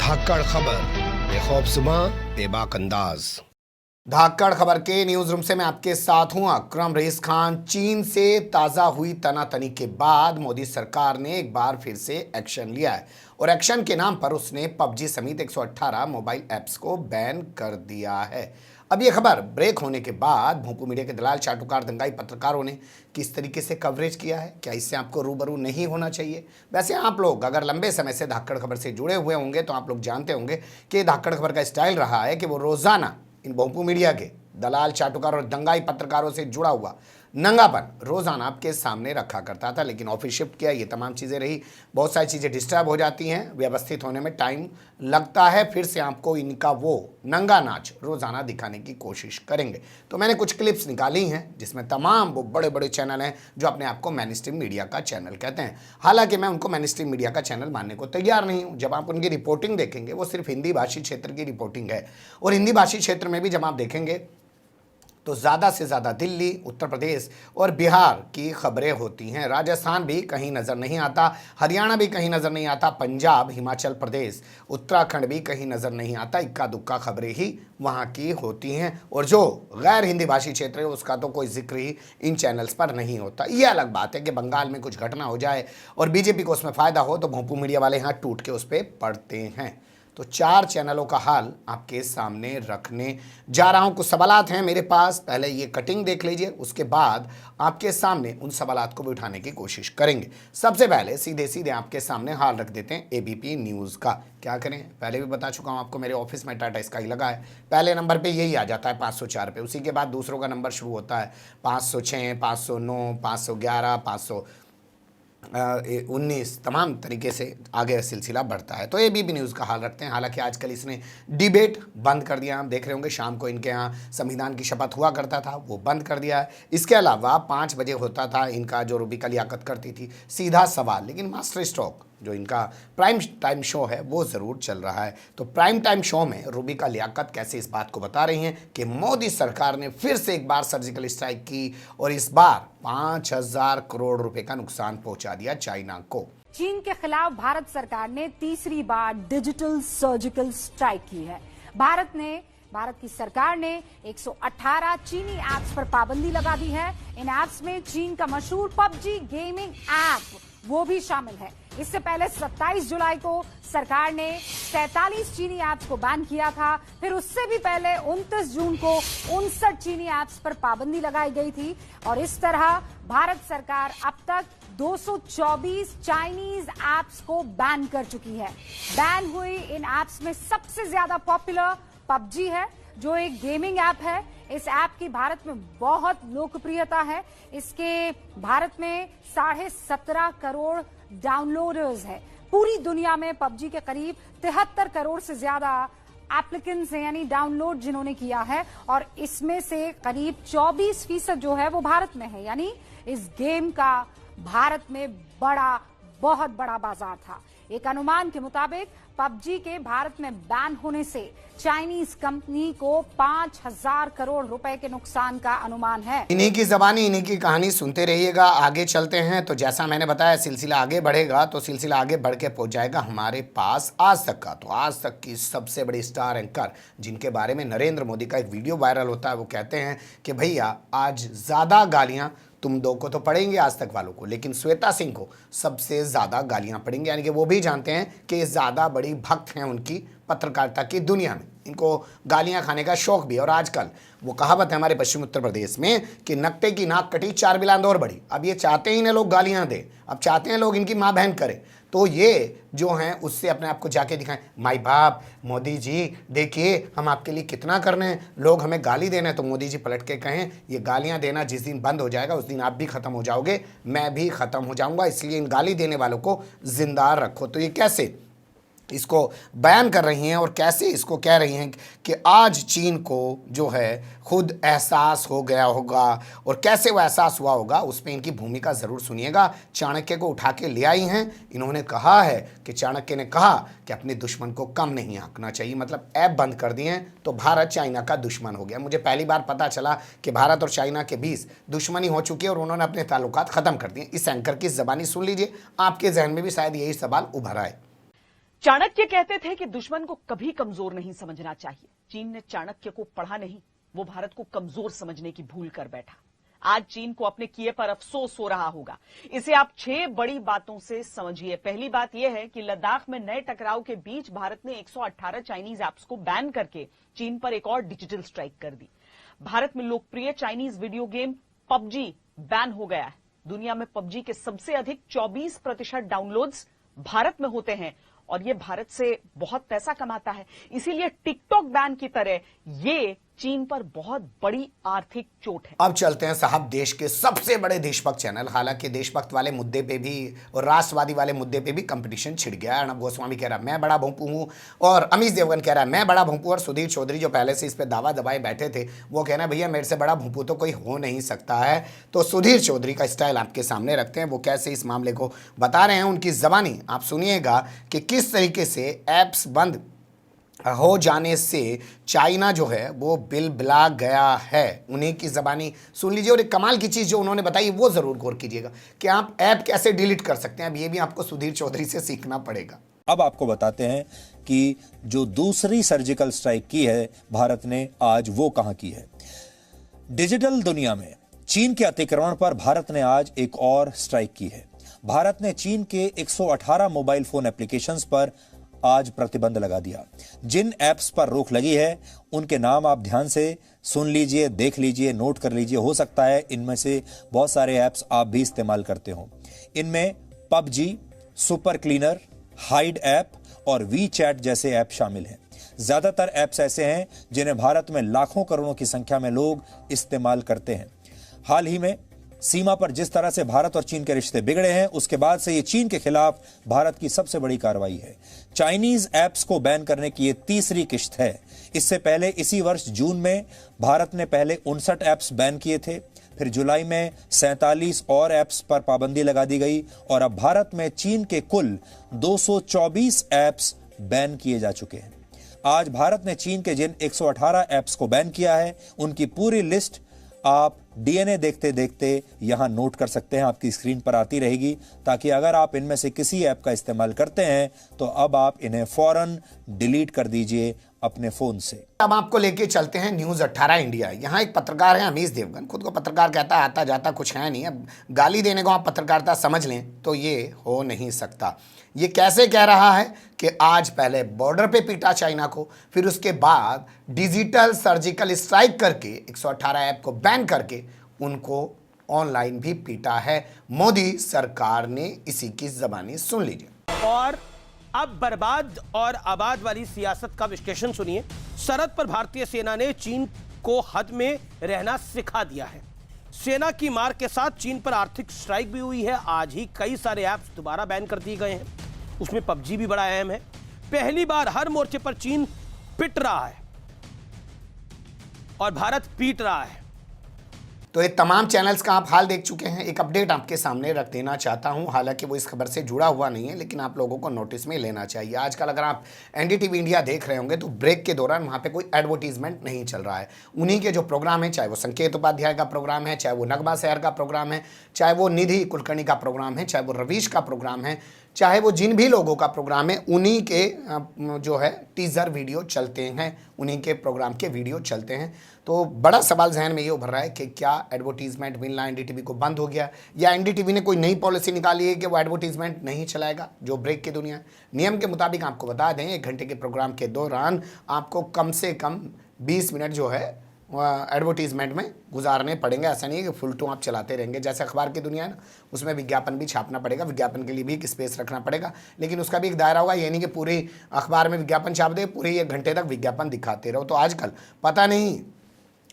धाकड़ खबर, बेखौफसमा बेबाक अंदाज। धाकड़ खबर के न्यूज रूम से मैं आपके साथ हूं अकरम रईस खान। चीन से ताजा हुई तनातनी के बाद मोदी सरकार ने एक बार फिर से एक्शन लिया है और एक्शन के नाम पर उसने पबजी समेत 118 मोबाइल ऐप्स को बैन कर दिया है। अब यह खबर ब्रेक होने के बाद भोंपू मीडिया के दलाल, चाटुकार, दंगाई पत्रकारों ने किस तरीके से कवरेज किया है, क्या इससे आपको रूबरू नहीं होना चाहिए? वैसे आप लोग अगर लंबे समय से धाकड़ खबर से जुड़े हुए होंगे तो आप लोग जानते होंगे कि धाकड़ खबर का स्टाइल रहा है कि वो रोजाना इन भोंपू मीडिया के दलाल, चाटुकार और दंगाई पत्रकारों से जुड़ा हुआ नंगापन रोजाना आपके सामने रखा करता था। लेकिन ऑफिस शिफ्ट किया, ये तमाम चीज़ें रही, बहुत सारी चीज़ें डिस्टर्ब हो जाती हैं, व्यवस्थित होने में टाइम लगता है। फिर से आपको इनका वो नंगा नाच रोजाना दिखाने की कोशिश करेंगे। तो मैंने कुछ क्लिप्स निकाली हैं जिसमें तमाम वो बड़े बड़े चैनल हैं जो अपने आप को मेन स्ट्रीम मीडिया का चैनल कहते हैं। हालांकि मैं उनको मेन स्ट्रीम मीडिया का चैनल मानने को तैयार नहीं हूँ। जब आप उनकी रिपोर्टिंग देखेंगे वो सिर्फ हिंदी भाषी क्षेत्र की रिपोर्टिंग है और हिंदी भाषी क्षेत्र में भी जब आप देखेंगे तो ज़्यादा से ज़्यादा दिल्ली, उत्तर प्रदेश और बिहार की खबरें होती हैं। राजस्थान भी कहीं नज़र नहीं आता, हरियाणा भी कहीं नज़र नहीं आता, पंजाब, हिमाचल प्रदेश, उत्तराखंड भी कहीं नज़र नहीं आता। इक्का दुक्का खबरें ही वहाँ की होती हैं और जो गैर हिंदी भाषी क्षेत्र है उसका तो कोई जिक्र ही इन चैनल्स पर नहीं होता। ये अलग बात है कि बंगाल में कुछ घटना हो जाए और बीजेपी को उसमें फ़ायदा हो तो भोंपू मीडिया वाले यहाँ टूट के उस पर पड़ते हैं। तो 4 चैनलों का हाल आपके सामने रखने जा रहा हूं। कुछ सवालात हैं मेरे पास, पहले ये कटिंग देख लीजिए, उसके बाद आपके सामने उन सवालात को भी उठाने की कोशिश करेंगे। सबसे पहले सीधे सीधे आपके सामने हाल रख देते हैं एबीपी न्यूज़ का। क्या करें, पहले भी बता चुका हूं आपको, मेरे ऑफिस में टाटा स्काई लगा है। पहले नंबर पे यही आ जाता है 504 पे, उसी के बाद दूसरों का नंबर शुरू होता है 506, 509, 511, 519, तमाम तरीके से आगे सिलसिला बढ़ता है। तो एबीपी न्यूज़ का हाल रखते हैं। हालांकि आजकल इसने डिबेट बंद कर दिया, आप देख रहे होंगे शाम को इनके यहाँ संविधान की शपथ हुआ करता था, वो बंद कर दिया है। इसके अलावा 5 बजे होता था इनका जो रूबिका लियाकत करती थी सीधा सवाल, लेकिन मास्टर स्ट्रोक जो इनका प्राइम टाइम शो है वो ज़रूर चल रहा है। तो प्राइम टाइम शो में रूबिका लियाकत कैसे इस बात को बता रही हैं कि मोदी सरकार ने फिर से एक बार सर्जिकल स्ट्राइक की और इस बार 5000 करोड़ रुपए का नुकसान पहुंचा दिया चाइना को। चीन के खिलाफ भारत सरकार ने तीसरी बार डिजिटल सर्जिकल स्ट्राइक की है। भारत की सरकार ने 118 चीनी ऐप्स पर पाबंदी लगा दी है। इन ऐप्स में चीन का मशहूर पबजी गेमिंग ऐप वो भी शामिल है। इससे पहले 27 जुलाई को सरकार ने 43 चीनी ऐप्स को बैन किया था। फिर उससे भी पहले 29 जून को 59 चीनी ऐप्स पर पाबंदी लगाई गई थी और इस तरह भारत सरकार अब तक 224 चाइनीज ऐप्स को बैन कर चुकी है। बैन हुई इन ऐप्स में सबसे ज्यादा पॉपुलर पबजी है, जो एक गेमिंग ऐप है। इस ऐप की भारत में बहुत लोकप्रियता है। इसके भारत में 17.5 करोड़ डाउनलोडर्स है। पूरी दुनिया में पबजी के करीब 73 करोड़ से ज्यादा एप्लीकेंट्स हैं, यानी डाउनलोड जिन्होंने किया है, और इसमें से करीब 24% जो है वो भारत में है। यानी इस गेम का भारत में बहुत बड़ा बाजार था। एक अनुमान के मुताबिक पबजी के भारत में बैन होने से चाइनीज कंपनी को 5000 करोड़ रुपए के नुकसान का अनुमान है। इन्हीं की जबानी, इन्हीं की कहानी सुनते रहिएगा। आगे चलते हैं तो जैसा मैंने बताया सिलसिला आगे बढ़ेगा तो सिलसिला आगे बढ़ के पहुंच जाएगा हमारे पास आज तक का। तो आज तक की सबसे बड़ी स्टार एंकर जिनके बारे में नरेंद्र मोदी का एक वीडियो वायरल होता है, वो कहते हैं कि भैया आज ज़्यादा गालियाँ तुम दो को तो पड़ेंगे आज तक वालों को, लेकिन श्वेता सिंह को सबसे ज़्यादा गालियां पड़ेंगी। यानी कि वो भी जानते हैं कि ज़्यादा बड़ी भक्त हैं उनकी पत्रकारिता की दुनिया में, इनको गालियां खाने का शौक भी। और आजकल वो कहावत है हमारे पश्चिम उत्तर प्रदेश में कि नकटे की नाक कटी 4 बिलांद और बड़ी। अब ये चाहते ही ना लोग गालियां दें, अब चाहते हैं लोग इनकी माँ बहन करें। तो ये जो हैं उससे अपने आप को जाके दिखाएं, माई बाप, मोदी जी देखिए हम आपके लिए कितना कर रहे हैं, लोग हमें गाली देना है। तो मोदी जी पलट के कहें ये गालियां देना जिस दिन बंद हो जाएगा उस दिन आप भी ख़त्म हो जाओगे, मैं भी ख़त्म हो जाऊंगा, इसलिए इन गाली देने वालों को जिंदा रखो। तो ये कैसे इसको बयान कर रही हैं और कैसे इसको कह रही हैं कि आज चीन को जो है खुद एहसास हो गया होगा और कैसे वो एहसास हुआ होगा उस पर इनकी भूमिका ज़रूर सुनिएगा। चाणक्य को उठा के ले आई हैं। इन्होंने कहा है कि चाणक्य ने कहा कि अपने दुश्मन को कम नहीं आंकना चाहिए, मतलब ऐप बंद कर दिए हैं तो भारत चाइना का दुश्मन हो गया। मुझे पहली बार पता चला कि भारत और चाइना के बीच दुश्मनी हो चुकी है और उन्होंने अपने ताल्लुकात ख़त्म कर दिए। इस एंकर की ज़बानी सुन लीजिए, आपके जहन में भी शायद यही सवाल उभर आए। चाणक्य कहते थे कि दुश्मन को कभी कमजोर नहीं समझना चाहिए। चीन ने चाणक्य को पढ़ा नहीं, वो भारत को कमजोर समझने की भूल कर बैठा। आज चीन को अपने किए पर अफसोस हो रहा होगा। इसे आप 6 बड़ी बातों से समझिए। पहली बात यह है कि लद्दाख में नए टकराव के बीच भारत ने 118 चाइनीज ऐप्स को बैन करके चीन पर एक और डिजिटल स्ट्राइक कर दी। भारत में लोकप्रिय Chinese video game PUBG ban हो गया है। दुनिया में पबजी के सबसे अधिक 24% डाउनलोड्स भारत में होते हैं और ये भारत से बहुत पैसा कमाता है। इसीलिए टिकटॉक बैन की तरह ये चीन पर बहुत बड़ी आर्थिक चोट है। अब चलते हैं साहब देश के सबसे बड़े देशभक्त चैनल। हालांकि देशभक्त वाले मुद्दे पे भी और राष्ट्रवादी वाले मुद्दे पे भी कंपटीशन छिड़ गया। अर्णब गोस्वामी कह रहा है मैं बड़ा भोंपू हूं और अमीश देवगन कह रहा है मैं बड़ा भोंपू, और सुधीर चौधरी जो पहले से इस पे दावा दबाए बैठे थे वो कहना भैया मेरे से बड़ा भोंपू तो कोई हो नहीं सकता है। तो सुधीर चौधरी का स्टाइल आपके सामने रखते हैं, वो कैसे इस मामले को बता रहे हैं। उनकी जबानी आप सुनिएगा कि किस तरीके से ऐप्स बंद हो जाने से चाइना जो है वो बिलबिला गया है। उन्हीं की जबानी सुन लीजिए। और एक कमाल की चीज़ जो उन्होंने बताई वो ज़रूर गौर कीजिएगा कि आप ऐप कैसे डिलीट कर सकते हैं। अब ये भी आपको सुधीर चौधरी से सीखना पड़ेगा। अब आपको बताते हैं कि जो दूसरी सर्जिकल स्ट्राइक की है भारत ने, आज वो कहां की है। डिजिटल दुनिया में चीन के अतिक्रमण पर भारत ने आज एक और स्ट्राइक की है। भारत ने चीन के 118 मोबाइल फोन एप्लीकेशंस पर आज प्रतिबंध लगा दिया। जिन ऐप्स पर रोक लगी है उनके नाम आप ध्यान से सुन लीजिए, देख लीजिए, नोट कर लीजिए। हो सकता है इनमें से बहुत सारे ऐप्स आप भी इस्तेमाल करते हो। इनमें PUBG, super cleaner, hide app और वी चैट जैसे ऐप शामिल हैं। ज्यादातर ऐप्स ऐसे हैं जिन्हें भारत में लाखों करोड़ों की संख्या में लोग इस्तेमाल करते हैं। हाल ही में सीमा पर जिस तरह से भारत और चीन के रिश्ते बिगड़े हैं, उसके बाद से ये चीन के खिलाफ भारत की सबसे बड़ी कार्रवाई है। चाइनीज ऐप्स को बैन करने की ये तीसरी किश्त है। इससे पहले इसी वर्ष जून में भारत ने पहले 59 ऐप्स बैन किए थे, फिर जुलाई में 47 और ऐप्स पर पाबंदी लगा दी गई और अब भारत में चीन के कुल 224 ऐप्स बैन किए जा चुके हैं। आज भारत ने चीन के जिन 118 ऐप्स को बैन किया है उनकी पूरी लिस्ट आप डीएनए देखते देखते यहां नोट कर सकते हैं। आपकी स्क्रीन पर आती रहेगी, ताकि अगर आप इनमें से किसी ऐप का इस्तेमाल करते हैं तो अब आप इन्हें फौरन डिलीट कर दीजिए अपने फोन से। अब आपको लेके चलते हैं न्यूज़ 18 इंडिया। यहाँ एक पत्रकार है अमीश देवगन, खुद को पत्रकार कहता है, आता जाता कुछ है नहीं। अब गाली देने को आप पत्रकारिता समझ लें तो ये हो नहीं सकता। ये कैसे कह रहा है कि आज पहले बॉर्डर पे पीटा चाइना को, फिर उसके बाद डिजिटल सर्जिकल स्ट्राइक करके 118 ऐप को बैन करके उनको ऑनलाइन भी पीटा है मोदी सरकार ने। इसी की जबानी सुन लीजिए। और अब बर्बाद और आबाद वाली सियासत का विश्लेषण सुनिए। सरहद पर भारतीय सेना ने चीन को हद में रहना सिखा दिया है। सेना की मार के साथ चीन पर आर्थिक स्ट्राइक भी हुई है। आज ही कई सारे ऐप्स दोबारा बैन कर दिए गए हैं, उसमें पबजी भी बड़ा अहम है। पहली बार हर मोर्चे पर चीन पिट रहा है और भारत पीट रहा है। तो ये तमाम चैनल्स का आप हाल देख चुके हैं। एक अपडेट आपके सामने रख देना चाहता हूं, हालांकि वो इस खबर से जुड़ा हुआ नहीं है, लेकिन आप लोगों को नोटिस में लेना चाहिए। आजकल अगर आप एनडीटीवी इंडिया देख रहे होंगे तो ब्रेक के दौरान वहां पे कोई एडवर्टीजमेंट नहीं चल रहा है। उन्हीं के जो प्रोग्राम है, चाहे वो संकेत उपाध्याय का प्रोग्राम है, चाहे वो नगमा शहर का प्रोग्राम है, चाहे वो निधि कुलकर्णी का प्रोग्राम है, चाहे वो रवीश का प्रोग्राम है, चाहे वो जिन भी लोगों का प्रोग्राम है, उन्हीं के जो है टीजर वीडियो चलते हैं, उन्हीं के प्रोग्राम के वीडियो चलते हैं। तो बड़ा सवाल जहन में ये उभर रहा है कि क्या एडवर्टीजमेंट मिलना एनडीटीवी को बंद हो गया, या एनडीटीवी ने कोई नई पॉलिसी निकाली है कि वो एडवर्टीजमेंट नहीं चलाएगा। जो ब्रेक की दुनिया नियम के मुताबिक आपको बता दें, 1 घंटे के प्रोग्राम के दौरान आपको कम से कम 20 मिनट जो है एडवर्टीजमेंट में गुजारने पड़ेंगे। ऐसा नहीं है कि फुल टू आप चलाते रहेंगे। जैसे अखबार की दुनिया है ना, उसमें विज्ञापन भी छापना पड़ेगा, विज्ञापन के लिए भी एक स्पेस रखना पड़ेगा, लेकिन उसका भी एक दायरा होगा। ये नहीं कि पूरी अखबार में विज्ञापन छाप दे, पूरे 1 घंटे तक विज्ञापन दिखाते रहो। तो आजकल पता नहीं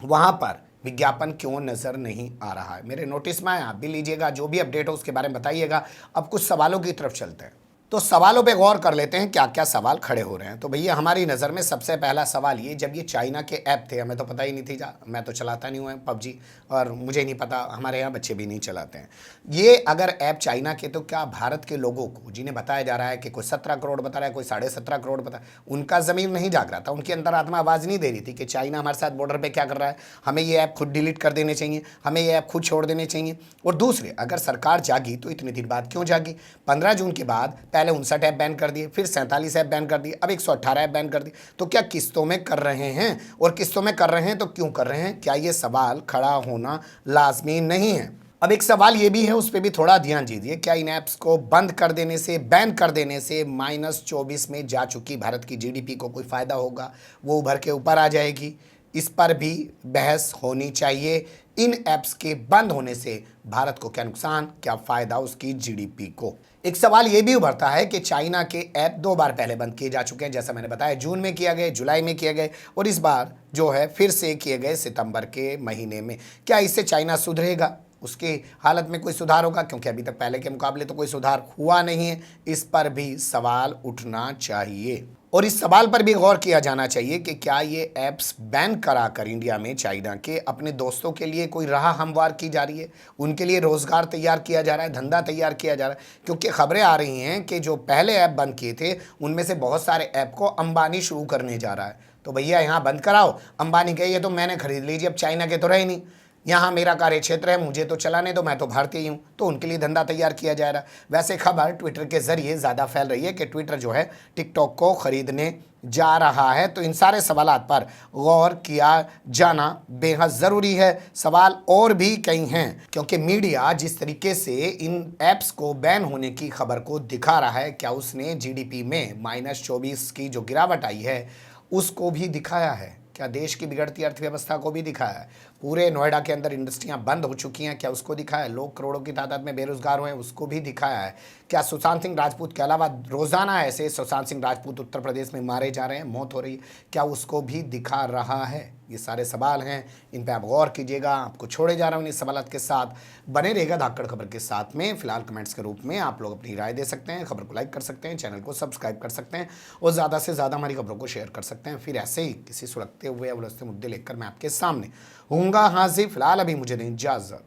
वहाँ पर विज्ञापन क्यों नज़र नहीं आ रहा है। मेरे नोटिस में आए, आप भी लीजिएगा, जो भी अपडेट हो उसके बारे में बताइएगा। अब कुछ सवालों की तरफ चलते हैं। तो सवालों पे गौर कर लेते हैं, क्या क्या सवाल खड़े हो रहे हैं। तो भैया हमारी नज़र में सबसे पहला सवाल ये, जब ये चाइना के ऐप थे, हमें तो पता ही नहीं थी, मैं तो चलाता नहीं हुआ पबजी, और मुझे नहीं पता, हमारे यहाँ बच्चे भी नहीं चलाते हैं। ये अगर ऐप चाइना के, तो क्या भारत के लोगों को, जिन्हें बताया जा रहा है कि कोई 17 करोड़ बता रहा है, कोई 17.5 करोड़ बता, उनका ज़मीर नहीं जाग रहा था, उनकी अंतरात्मा आवाज़ नहीं दे रही थी कि चाइना हमारे साथ बॉर्डर पर क्या कर रहा है, हमें ये ऐप खुद डिलीट कर देने चाहिए, हमें ये ऐप खुद छोड़ देने चाहिए। और दूसरे, अगर सरकार जागी तो इतने दिन बाद क्यों जागी? 15 जून के बाद पहले 59 ऐप बैन कर दिए, फिर 47 ऐप बैन कर दिए, अब 118 ऐप बैन कर दिए। तो क्या किस्तों में कर रहे हैं? और किस्तों में कर रहे हैं तो क्यों कर रहे हैं? क्या ये सवाल खड़ा होना लाजमी नहीं है? अब एक सवाल ये भी है, उस पर भी थोड़ा ध्यान दीजिए। क्या इन ऐप्स को बंद कर देने से, बैन कर देने से -24 में जा चुकी भारत की जीडीपी को कोई फायदा होगा? वो उभर के ऊपर आ जाएगी? इस पर भी बहस होनी चाहिए। इन ऐप्स के बंद होने से भारत को क्या नुकसान, क्या फायदा उसकी जीडीपी को? एक सवाल यह भी उभरता है कि चाइना के ऐप 2 बार पहले बंद किए जा चुके हैं, जैसा मैंने बताया, जून में किया गया, जुलाई में किए गए, और इस बार जो है फिर से किए गए सितंबर के महीने में। क्या इससे चाइना सुधरेगा? उसकी हालत में कोई सुधार होगा? क्योंकि अभी तक पहले के मुकाबले तो कोई सुधार हुआ नहीं है। इस पर भी सवाल उठना चाहिए, और इस सवाल पर भी गौर किया जाना चाहिए कि क्या ये ऐप्स बैन कराकर इंडिया में चाइना के अपने दोस्तों के लिए कोई राह हमवार की जा रही है? उनके लिए रोजगार तैयार किया जा रहा है, धंधा तैयार किया जा रहा है? क्योंकि खबरें आ रही हैं कि जो पहले ऐप बंद किए थे उनमें से बहुत सारे ऐप को अंबानी शुरू करने जा रहा है। तो भैया यहाँ बंद कराओ, अंबानी कहे ये तो मैंने खरीद लीजिए, अब चाइना के तो रहे नहीं, यहाँ मेरा कार्य क्षेत्र है, मुझे तो चलाने दो, मैं तो भारतीय हूँ, तो उनके लिए धंधा तैयार किया जा रहा है। वैसे खबर ट्विटर के जरिए ज़्यादा फैल रही है कि ट्विटर जो है टिकटॉक को खरीदने जा रहा है। तो इन सारे सवालात पर गौर किया जाना बेहद ज़रूरी है। सवाल और भी कई हैं, क्योंकि मीडिया जिस तरीके से इन ऐप्स को बैन होने की खबर को दिखा रहा है, क्या उसने जीडीपी में -24 की जो गिरावट आई है उसको भी दिखाया है? क्या देश की बिगड़ती अर्थव्यवस्था को भी दिखाया है? पूरे नोएडा के अंदर इंडस्ट्रियां बंद हो चुकी हैं, क्या उसको दिखाया है? लोग करोड़ों की तादाद में बेरोजगार हुए हैं, उसको भी दिखाया है? क्या सुशांत सिंह राजपूत के अलावा रोजाना ऐसे सुशांत सिंह राजपूत उत्तर प्रदेश में मारे जा रहे हैं, मौत हो रही है, क्या उसको भी दिखा रहा है? ये सारे सवाल हैं, इन पर आप गौर कीजिएगा। आपको छोड़े जा रहा हूँ इन सवालात के साथ, बने रहेगा धाकड़ खबर के साथ में। फिलहाल कमेंट्स के रूप में आप लोग अपनी राय दे सकते हैं, खबर को लाइक कर सकते हैं, चैनल को सब्सक्राइब कर सकते हैं, और ज़्यादा से ज़्यादा हमारी खबरों को शेयर कर सकते हैं। फिर ऐसे ही किसी सुलगते हुए या उलझते मुद्दे लेकर मैं आपके सामने होऊंगा हाजिर। फिलहाल अभी मुझे नहीं इजाज़त।